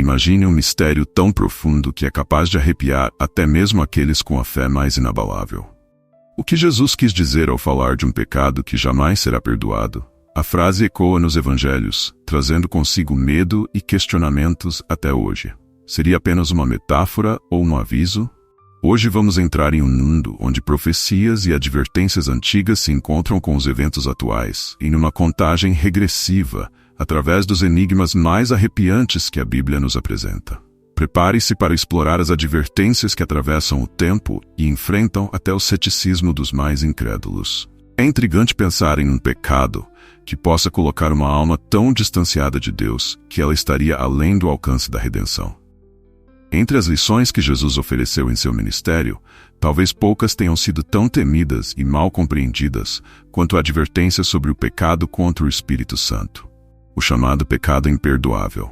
Imagine um mistério tão profundo que é capaz de arrepiar até mesmo aqueles com a fé mais inabalável. O que Jesus quis dizer ao falar de um pecado que jamais será perdoado? A frase ecoa nos evangelhos, trazendo consigo medo e questionamentos até hoje. Seria apenas uma metáfora ou um aviso? Hoje vamos entrar em um mundo onde profecias e advertências antigas se encontram com os eventos atuais, e numa contagem regressiva, através dos enigmas mais arrepiantes que a Bíblia nos apresenta. Prepare-se para explorar as advertências que atravessam o tempo e enfrentam até o ceticismo dos mais incrédulos. É intrigante pensar em um pecado que possa colocar uma alma tão distanciada de Deus que ela estaria além do alcance da redenção. Entre as lições que Jesus ofereceu em seu ministério, talvez poucas tenham sido tão temidas e mal compreendidas quanto a advertência sobre o pecado contra o Espírito Santo, o chamado pecado imperdoável.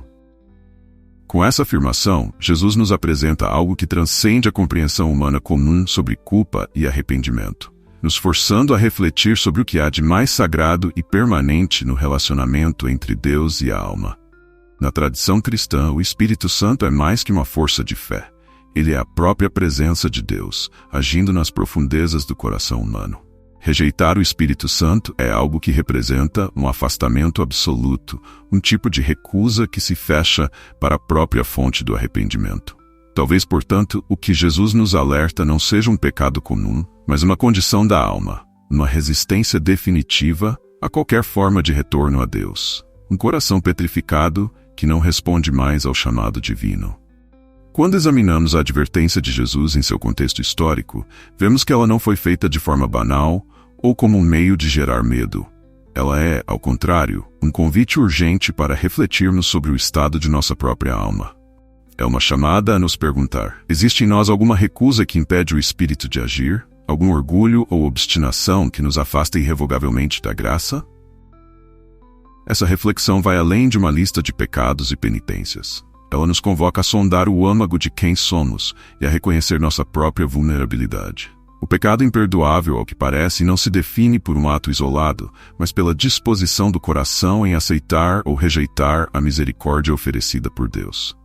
Com essa afirmação, Jesus nos apresenta algo que transcende a compreensão humana comum sobre culpa e arrependimento, nos forçando a refletir sobre o que há de mais sagrado e permanente no relacionamento entre Deus e a alma. Na tradição cristã, o Espírito Santo é mais que uma força de fé. Ele é a própria presença de Deus, agindo nas profundezas do coração humano. Rejeitar o Espírito Santo é algo que representa um afastamento absoluto, um tipo de recusa que se fecha para a própria fonte do arrependimento. Talvez, portanto, o que Jesus nos alerta não seja um pecado comum, mas uma condição da alma, uma resistência definitiva a qualquer forma de retorno a Deus. Um coração petrificado que não responde mais ao chamado divino. Quando examinamos a advertência de Jesus em seu contexto histórico, vemos que ela não foi feita de forma banal ou como um meio de gerar medo. Ela é, ao contrário, um convite urgente para refletirmos sobre o estado de nossa própria alma. É uma chamada a nos perguntar: existe em nós alguma recusa que impede o Espírito de agir? Algum orgulho ou obstinação que nos afasta irrevogavelmente da graça? Essa reflexão vai além de uma lista de pecados e penitências. Ela nos convoca a sondar o âmago de quem somos e a reconhecer nossa própria vulnerabilidade. O pecado imperdoável, ao que parece, não se define por um ato isolado, mas pela disposição do coração em aceitar ou rejeitar a misericórdia oferecida por Deus.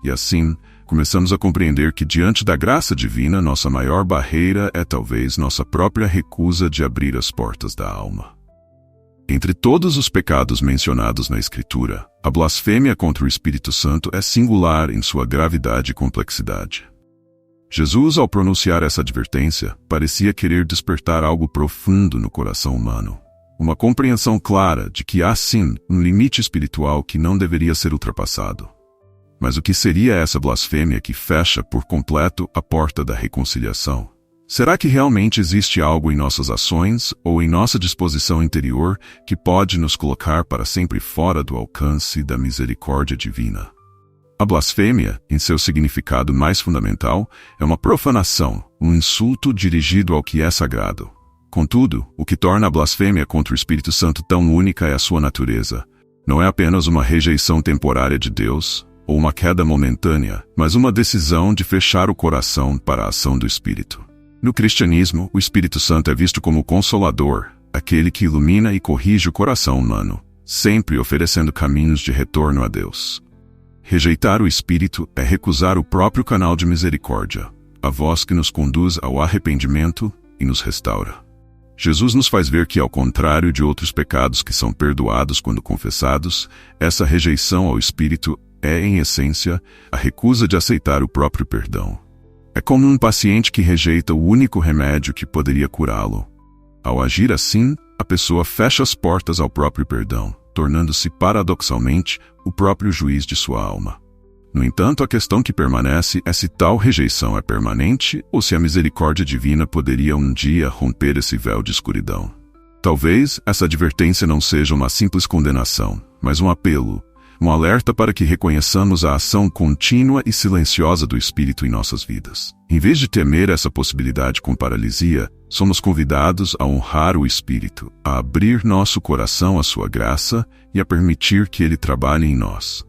E assim, começamos a compreender que diante da graça divina, nossa maior barreira é talvez nossa própria recusa de abrir as portas da alma. Entre todos os pecados mencionados na Escritura, a blasfêmia contra o Espírito Santo é singular em sua gravidade e complexidade. Jesus, ao pronunciar essa advertência, parecia querer despertar algo profundo no coração humano. Uma compreensão clara de que há sim um limite espiritual que não deveria ser ultrapassado. Mas o que seria essa blasfêmia que fecha por completo a porta da reconciliação? Será que realmente existe algo em nossas ações ou em nossa disposição interior que pode nos colocar para sempre fora do alcance da misericórdia divina? A blasfêmia, em seu significado mais fundamental, é uma profanação, um insulto dirigido ao que é sagrado. Contudo, o que torna a blasfêmia contra o Espírito Santo tão única é a sua natureza. Não é apenas uma rejeição temporária de Deus, ou uma queda momentânea, mas uma decisão de fechar o coração para a ação do Espírito. No cristianismo, o Espírito Santo é visto como o Consolador, aquele que ilumina e corrige o coração humano, sempre oferecendo caminhos de retorno a Deus. Rejeitar o Espírito é recusar o próprio canal de misericórdia, a voz que nos conduz ao arrependimento e nos restaura. Jesus nos faz ver que, ao contrário de outros pecados que são perdoados quando confessados, essa rejeição ao Espírito é, em essência, a recusa de aceitar o próprio perdão. É como um paciente que rejeita o único remédio que poderia curá-lo. Ao agir assim, a pessoa fecha as portas ao próprio perdão, tornando-se paradoxalmente o próprio juiz de sua alma. No entanto, a questão que permanece é se tal rejeição é permanente ou se a misericórdia divina poderia um dia romper esse véu de escuridão. Talvez essa advertência não seja uma simples condenação, mas um apelo, um alerta para que reconheçamos a ação contínua e silenciosa do Espírito em nossas vidas. Em vez de temer essa possibilidade com paralisia, somos convidados a honrar o Espírito, a abrir nosso coração à sua graça e a permitir que Ele trabalhe em nós.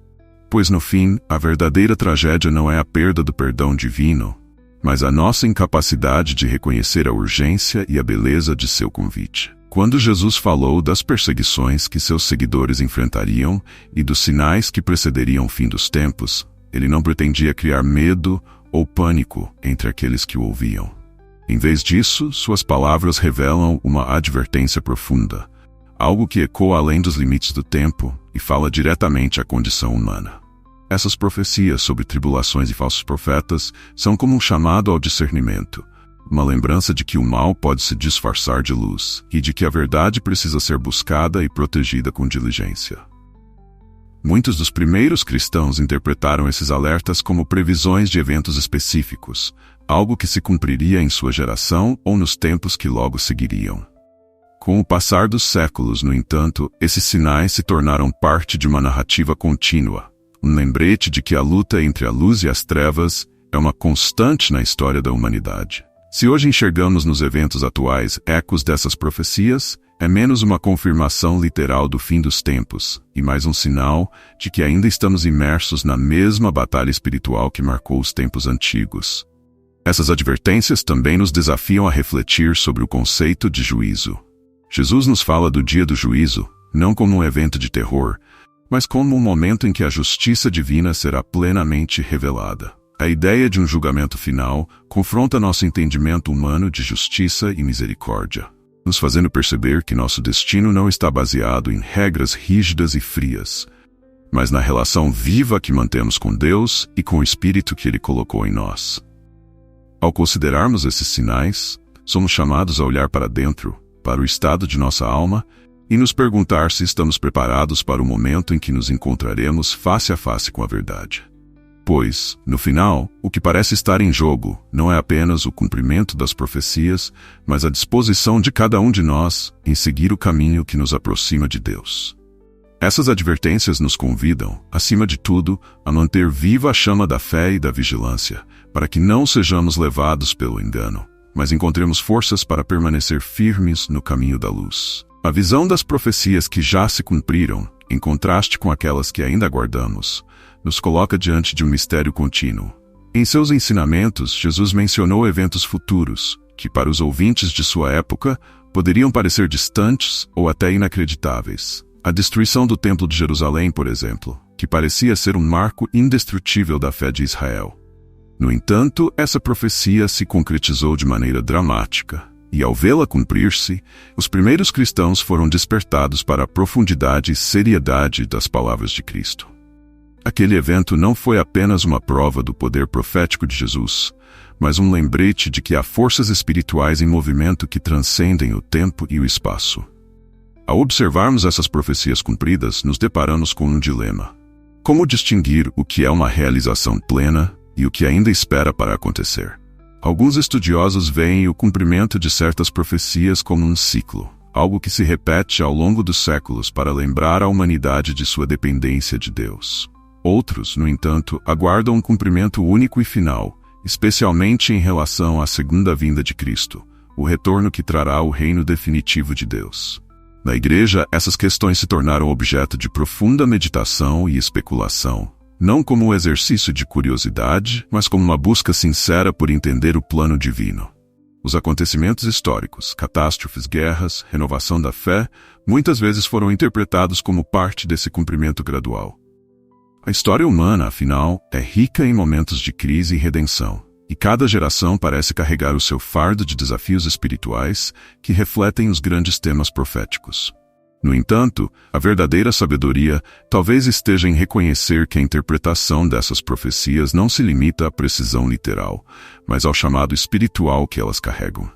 Pois no fim, a verdadeira tragédia não é a perda do perdão divino, mas a nossa incapacidade de reconhecer a urgência e a beleza de seu convite. Quando Jesus falou das perseguições que seus seguidores enfrentariam e dos sinais que precederiam o fim dos tempos, Ele não pretendia criar medo ou pânico entre aqueles que o ouviam. Em vez disso, suas palavras revelam uma advertência profunda, algo que ecoa além dos limites do tempo e fala diretamente à condição humana. Essas profecias sobre tribulações e falsos profetas são como um chamado ao discernimento, uma lembrança de que o mal pode se disfarçar de luz e de que a verdade precisa ser buscada e protegida com diligência. Muitos dos primeiros cristãos interpretaram esses alertas como previsões de eventos específicos, algo que se cumpriria em sua geração ou nos tempos que logo seguiriam. Com o passar dos séculos, no entanto, esses sinais se tornaram parte de uma narrativa contínua, um lembrete de que a luta entre a luz e as trevas é uma constante na história da humanidade. Se hoje enxergamos nos eventos atuais ecos dessas profecias, é menos uma confirmação literal do fim dos tempos, e mais um sinal de que ainda estamos imersos na mesma batalha espiritual que marcou os tempos antigos. Essas advertências também nos desafiam a refletir sobre o conceito de juízo. Jesus nos fala do dia do juízo, não como um evento de terror, mas como um momento em que a justiça divina será plenamente revelada. A ideia de um julgamento final confronta nosso entendimento humano de justiça e misericórdia, nos fazendo perceber que nosso destino não está baseado em regras rígidas e frias, mas na relação viva que mantemos com Deus e com o Espírito que Ele colocou em nós. Ao considerarmos esses sinais, somos chamados a olhar para dentro, para o estado de nossa alma, e nos perguntar se estamos preparados para o momento em que nos encontraremos face a face com a verdade. Pois, no final, o que parece estar em jogo não é apenas o cumprimento das profecias, mas a disposição de cada um de nós em seguir o caminho que nos aproxima de Deus. Essas advertências nos convidam, acima de tudo, a manter viva a chama da fé e da vigilância, para que não sejamos levados pelo engano, mas encontremos forças para permanecer firmes no caminho da luz. A visão das profecias que já se cumpriram, em contraste com aquelas que ainda aguardamos, nos coloca diante de um mistério contínuo. Em seus ensinamentos, Jesus mencionou eventos futuros, que para os ouvintes de sua época, poderiam parecer distantes ou até inacreditáveis. A destruição do Templo de Jerusalém, por exemplo, que parecia ser um marco indestrutível da fé de Israel. No entanto, essa profecia se concretizou de maneira dramática, e ao vê-la cumprir-se, os primeiros cristãos foram despertados para a profundidade e seriedade das palavras de Cristo. Aquele evento não foi apenas uma prova do poder profético de Jesus, mas um lembrete de que há forças espirituais em movimento que transcendem o tempo e o espaço. Ao observarmos essas profecias cumpridas, nos deparamos com um dilema. Como distinguir o que é uma realização plena e o que ainda espera para acontecer? Alguns estudiosos veem o cumprimento de certas profecias como um ciclo, algo que se repete ao longo dos séculos para lembrar a humanidade de sua dependência de Deus. Outros, no entanto, aguardam um cumprimento único e final, especialmente em relação à segunda vinda de Cristo, o retorno que trará o reino definitivo de Deus. Na Igreja, essas questões se tornaram objeto de profunda meditação e especulação, não como um exercício de curiosidade, mas como uma busca sincera por entender o plano divino. Os acontecimentos históricos, catástrofes, guerras, renovação da fé, muitas vezes foram interpretados como parte desse cumprimento gradual. A história humana, afinal, é rica em momentos de crise e redenção, e cada geração parece carregar o seu fardo de desafios espirituais que refletem os grandes temas proféticos. No entanto, a verdadeira sabedoria talvez esteja em reconhecer que a interpretação dessas profecias não se limita à precisão literal, mas ao chamado espiritual que elas carregam.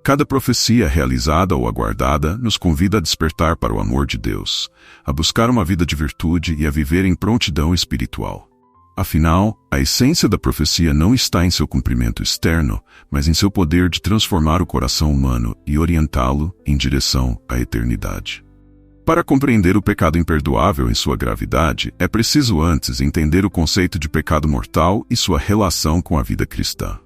Cada profecia realizada ou aguardada nos convida a despertar para o amor de Deus, a buscar uma vida de virtude e a viver em prontidão espiritual. Afinal, a essência da profecia não está em seu cumprimento externo, mas em seu poder de transformar o coração humano e orientá-lo em direção à eternidade. Para compreender o pecado imperdoável em sua gravidade, é preciso antes entender o conceito de pecado mortal e sua relação com a vida cristã.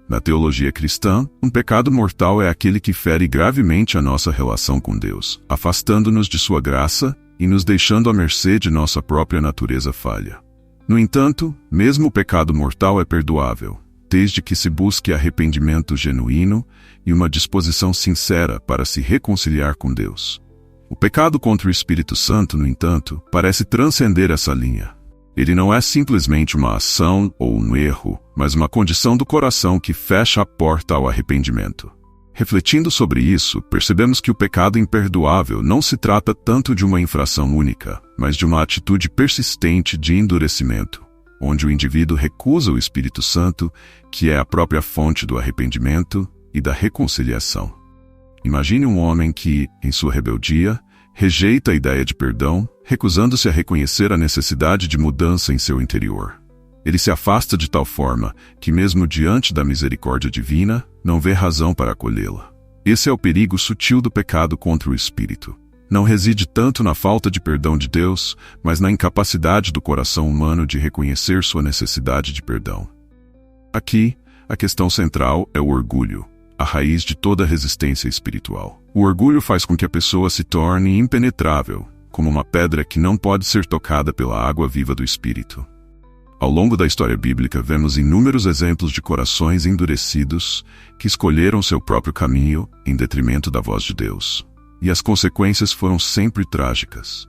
Na teologia cristã, um pecado mortal é aquele que fere gravemente a nossa relação com Deus, afastando-nos de sua graça e nos deixando à mercê de nossa própria natureza falha. No entanto, mesmo o pecado mortal é perdoável, desde que se busque arrependimento genuíno e uma disposição sincera para se reconciliar com Deus. O pecado contra o Espírito Santo, no entanto, parece transcender essa linha. Ele não é simplesmente uma ação ou um erro, mas uma condição do coração que fecha a porta ao arrependimento. Refletindo sobre isso, percebemos que o pecado imperdoável não se trata tanto de uma infração única, mas de uma atitude persistente de endurecimento, onde o indivíduo recusa o Espírito Santo, que é a própria fonte do arrependimento e da reconciliação. Imagine um homem que, em sua rebeldia, rejeita a ideia de perdão, recusando-se a reconhecer a necessidade de mudança em seu interior. Ele se afasta de tal forma que, mesmo diante da misericórdia divina, não vê razão para acolhê-la. Esse é o perigo sutil do pecado contra o espírito. Não reside tanto na falta de perdão de Deus, mas na incapacidade do coração humano de reconhecer sua necessidade de perdão. Aqui, a questão central é o orgulho, a raiz de toda resistência espiritual. O orgulho faz com que a pessoa se torne impenetrável, como uma pedra que não pode ser tocada pela água viva do Espírito. Ao longo da história bíblica, vemos inúmeros exemplos de corações endurecidos que escolheram seu próprio caminho em detrimento da voz de Deus. E as consequências foram sempre trágicas.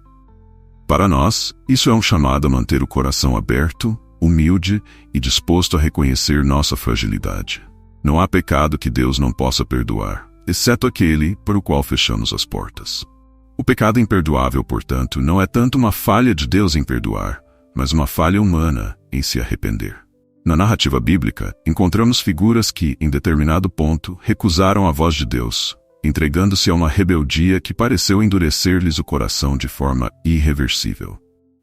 Para nós, isso é um chamado a manter o coração aberto, humilde e disposto a reconhecer nossa fragilidade. Não há pecado que Deus não possa perdoar, exceto aquele por o qual fechamos as portas. O pecado imperdoável, portanto, não é tanto uma falha de Deus em perdoar, mas uma falha humana em se arrepender. Na narrativa bíblica, encontramos figuras que, em determinado ponto, recusaram a voz de Deus, entregando-se a uma rebeldia que pareceu endurecer-lhes o coração de forma irreversível.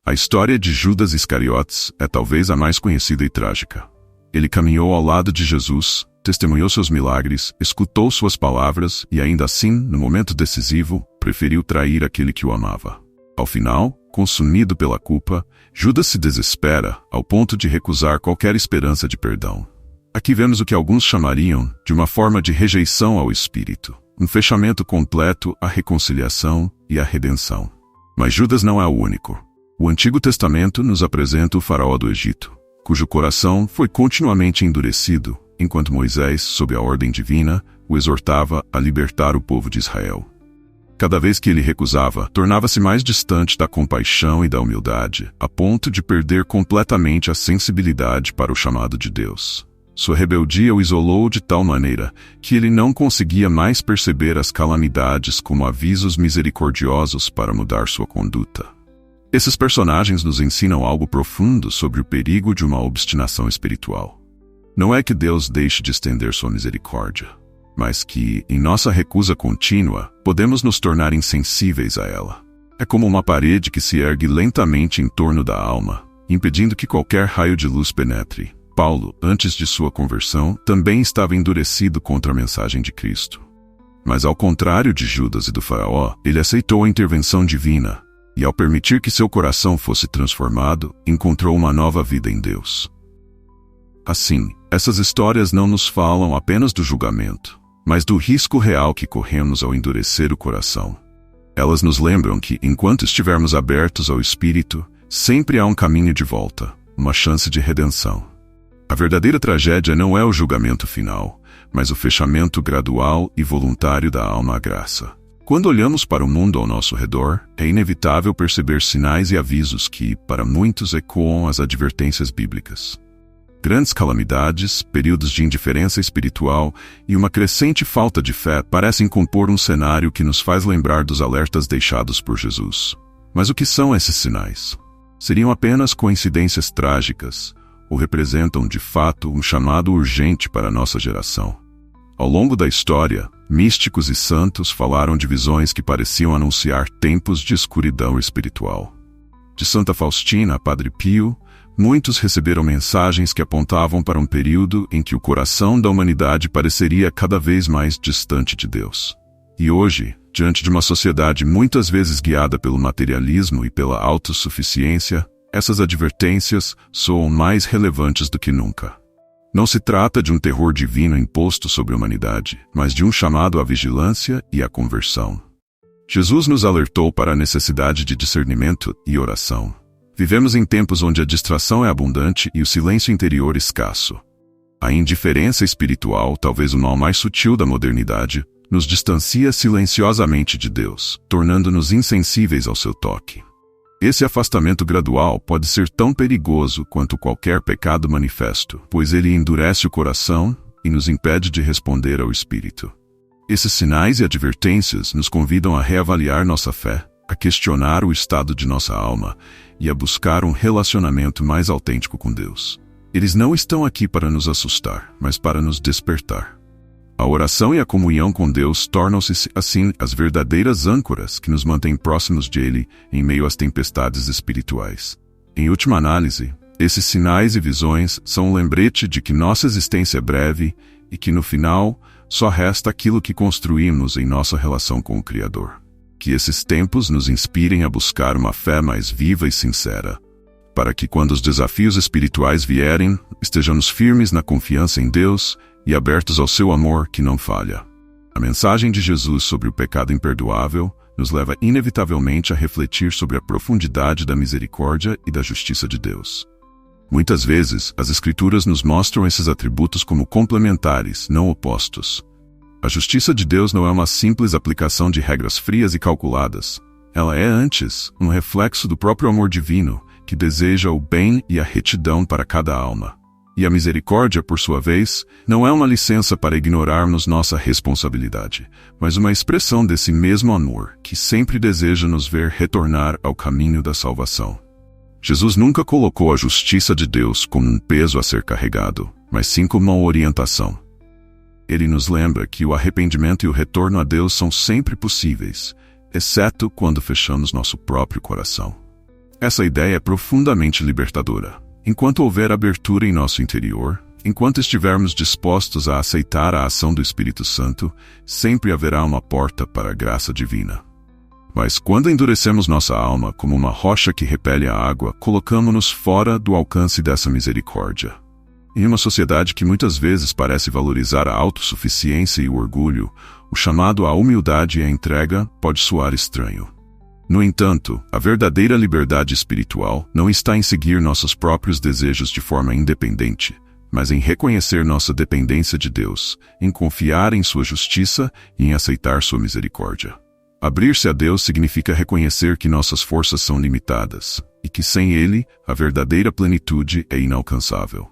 A história de Judas Iscariotes é talvez a mais conhecida e trágica. Ele caminhou ao lado de Jesus, testemunhou seus milagres, escutou suas palavras e, ainda assim, no momento decisivo, preferiu trair aquele que o amava. Ao final, consumido pela culpa, Judas se desespera ao ponto de recusar qualquer esperança de perdão. Aqui vemos o que alguns chamariam de uma forma de rejeição ao Espírito, um fechamento completo à reconciliação e à redenção. Mas Judas não é o único. O Antigo Testamento nos apresenta o faraó do Egito, cujo coração foi continuamente endurecido, enquanto Moisés, sob a ordem divina, o exortava a libertar o povo de Israel. Cada vez que ele recusava, tornava-se mais distante da compaixão e da humildade, a ponto de perder completamente a sensibilidade para o chamado de Deus. Sua rebeldia o isolou de tal maneira que ele não conseguia mais perceber as calamidades como avisos misericordiosos para mudar sua conduta. Esses personagens nos ensinam algo profundo sobre o perigo de uma obstinação espiritual. Não é que Deus deixe de estender sua misericórdia, mas que, em nossa recusa contínua, podemos nos tornar insensíveis a ela. É como uma parede que se ergue lentamente em torno da alma, impedindo que qualquer raio de luz penetre. Paulo, antes de sua conversão, também estava endurecido contra a mensagem de Cristo. Mas ao contrário de Judas e do faraó, ele aceitou a intervenção divina, e ao permitir que seu coração fosse transformado, encontrou uma nova vida em Deus. Assim, essas histórias não nos falam apenas do julgamento, mas do risco real que corremos ao endurecer o coração. Elas nos lembram que, enquanto estivermos abertos ao Espírito, sempre há um caminho de volta, uma chance de redenção. A verdadeira tragédia não é o julgamento final, mas o fechamento gradual e voluntário da alma à graça. Quando olhamos para o mundo ao nosso redor, é inevitável perceber sinais e avisos que, para muitos, ecoam as advertências bíblicas. Grandes calamidades, períodos de indiferença espiritual e uma crescente falta de fé parecem compor um cenário que nos faz lembrar dos alertas deixados por Jesus. Mas o que são esses sinais? Seriam apenas coincidências trágicas, ou representam, de fato, um chamado urgente para a nossa geração? Ao longo da história, místicos e santos falaram de visões que pareciam anunciar tempos de escuridão espiritual. De Santa Faustina a Padre Pio, muitos receberam mensagens que apontavam para um período em que o coração da humanidade pareceria cada vez mais distante de Deus. E hoje, diante de uma sociedade muitas vezes guiada pelo materialismo e pela autossuficiência, essas advertências soam mais relevantes do que nunca. Não se trata de um terror divino imposto sobre a humanidade, mas de um chamado à vigilância e à conversão. Jesus nos alertou para a necessidade de discernimento e oração. Vivemos em tempos onde a distração é abundante e o silêncio interior escasso. A indiferença espiritual, talvez o mal mais sutil da modernidade, nos distancia silenciosamente de Deus, tornando-nos insensíveis ao seu toque. Esse afastamento gradual pode ser tão perigoso quanto qualquer pecado manifesto, pois ele endurece o coração e nos impede de responder ao Espírito. Esses sinais e advertências nos convidam a reavaliar nossa fé, a questionar o estado de nossa alma e a buscar um relacionamento mais autêntico com Deus. Eles não estão aqui para nos assustar, mas para nos despertar. A oração e a comunhão com Deus tornam-se, assim, as verdadeiras âncoras que nos mantêm próximos dele em meio às tempestades espirituais. Em última análise, esses sinais e visões são um lembrete de que nossa existência é breve e que, no final, só resta aquilo que construímos em nossa relação com o Criador. Que esses tempos nos inspirem a buscar uma fé mais viva e sincera, para que quando os desafios espirituais vierem, estejamos firmes na confiança em Deus e abertos ao seu amor que não falha. A mensagem de Jesus sobre o pecado imperdoável nos leva inevitavelmente a refletir sobre a profundidade da misericórdia e da justiça de Deus. Muitas vezes, as Escrituras nos mostram esses atributos como complementares, não opostos. A justiça de Deus não é uma simples aplicação de regras frias e calculadas. Ela é, antes, um reflexo do próprio amor divino, que deseja o bem e a retidão para cada alma. E a misericórdia, por sua vez, não é uma licença para ignorarmos nossa responsabilidade, mas uma expressão desse mesmo amor, que sempre deseja nos ver retornar ao caminho da salvação. Jesus nunca colocou a justiça de Deus como um peso a ser carregado, mas sim como uma orientação. Ele nos lembra que o arrependimento e o retorno a Deus são sempre possíveis, exceto quando fechamos nosso próprio coração. Essa ideia é profundamente libertadora. Enquanto houver abertura em nosso interior, enquanto estivermos dispostos a aceitar a ação do Espírito Santo, sempre haverá uma porta para a graça divina. Mas quando endurecemos nossa alma como uma rocha que repele a água, colocamo-nos fora do alcance dessa misericórdia. Em uma sociedade que muitas vezes parece valorizar a autossuficiência e o orgulho, o chamado à humildade e à entrega pode soar estranho. No entanto, a verdadeira liberdade espiritual não está em seguir nossos próprios desejos de forma independente, mas em reconhecer nossa dependência de Deus, em confiar em sua justiça e em aceitar sua misericórdia. Abrir-se a Deus significa reconhecer que nossas forças são limitadas, e que sem Ele, a verdadeira plenitude é inalcançável.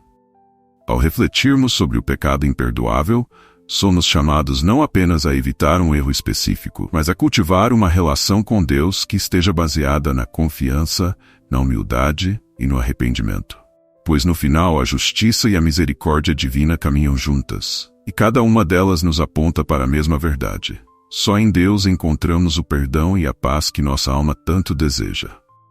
Ao refletirmos sobre o pecado imperdoável, somos chamados não apenas a evitar um erro específico, mas a cultivar uma relação com Deus que esteja baseada na confiança, na humildade e no arrependimento. Pois no final a justiça e a misericórdia divina caminham juntas, e cada uma delas nos aponta para a mesma verdade. Só em Deus encontramos o perdão e a paz que nossa alma tanto deseja.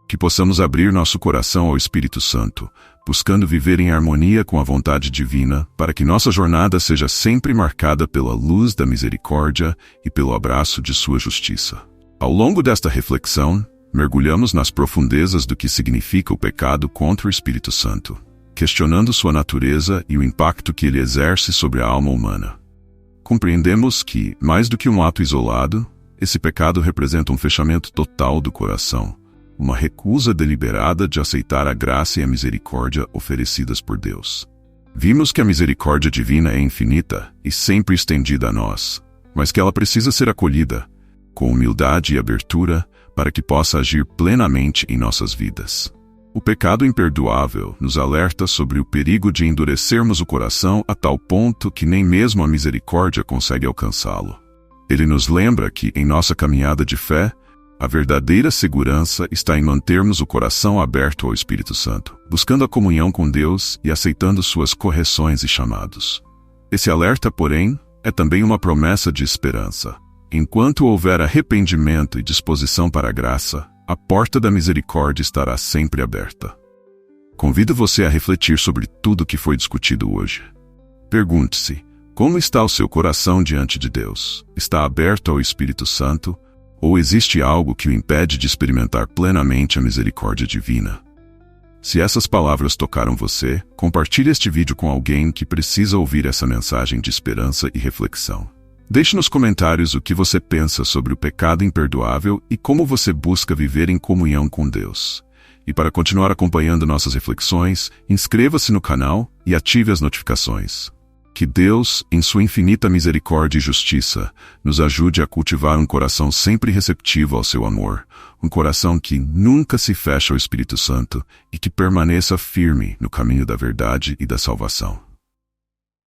Que possamos abrir nosso coração ao Espírito Santo, buscando viver em harmonia com a vontade divina, para que nossa jornada seja sempre marcada pela luz da misericórdia e pelo abraço de sua justiça. Ao longo desta reflexão, mergulhamos nas profundezas do que significa o pecado contra o Espírito Santo, questionando sua natureza e o impacto que ele exerce sobre a alma humana. Compreendemos que, mais do que um ato isolado, esse pecado representa um fechamento total do coração, uma recusa deliberada de aceitar a graça e a misericórdia oferecidas por Deus. Vimos que a misericórdia divina é infinita e sempre estendida a nós, mas que ela precisa ser acolhida, com humildade e abertura, para que possa agir plenamente em nossas vidas. O pecado imperdoável nos alerta sobre o perigo de endurecermos o coração a tal ponto que nem mesmo a misericórdia consegue alcançá-lo. Ele nos lembra que, em nossa caminhada de fé, a verdadeira segurança está em mantermos o coração aberto ao Espírito Santo, buscando a comunhão com Deus e aceitando suas correções e chamados. Esse alerta, porém, é também uma promessa de esperança. Enquanto houver arrependimento e disposição para a graça, a porta da misericórdia estará sempre aberta. Convido você a refletir sobre tudo o que foi discutido hoje. Pergunte-se, como está o seu coração diante de Deus? Está aberto ao Espírito Santo? Ou existe algo que o impede de experimentar plenamente a misericórdia divina? Se essas palavras tocaram você, compartilhe este vídeo com alguém que precisa ouvir essa mensagem de esperança e reflexão. Deixe nos comentários o que você pensa sobre o pecado imperdoável e como você busca viver em comunhão com Deus. E para continuar acompanhando nossas reflexões, inscreva-se no canal e ative as notificações. Que Deus, em sua infinita misericórdia e justiça, nos ajude a cultivar um coração sempre receptivo ao seu amor, um coração que nunca se fecha ao Espírito Santo e que permaneça firme no caminho da verdade e da salvação.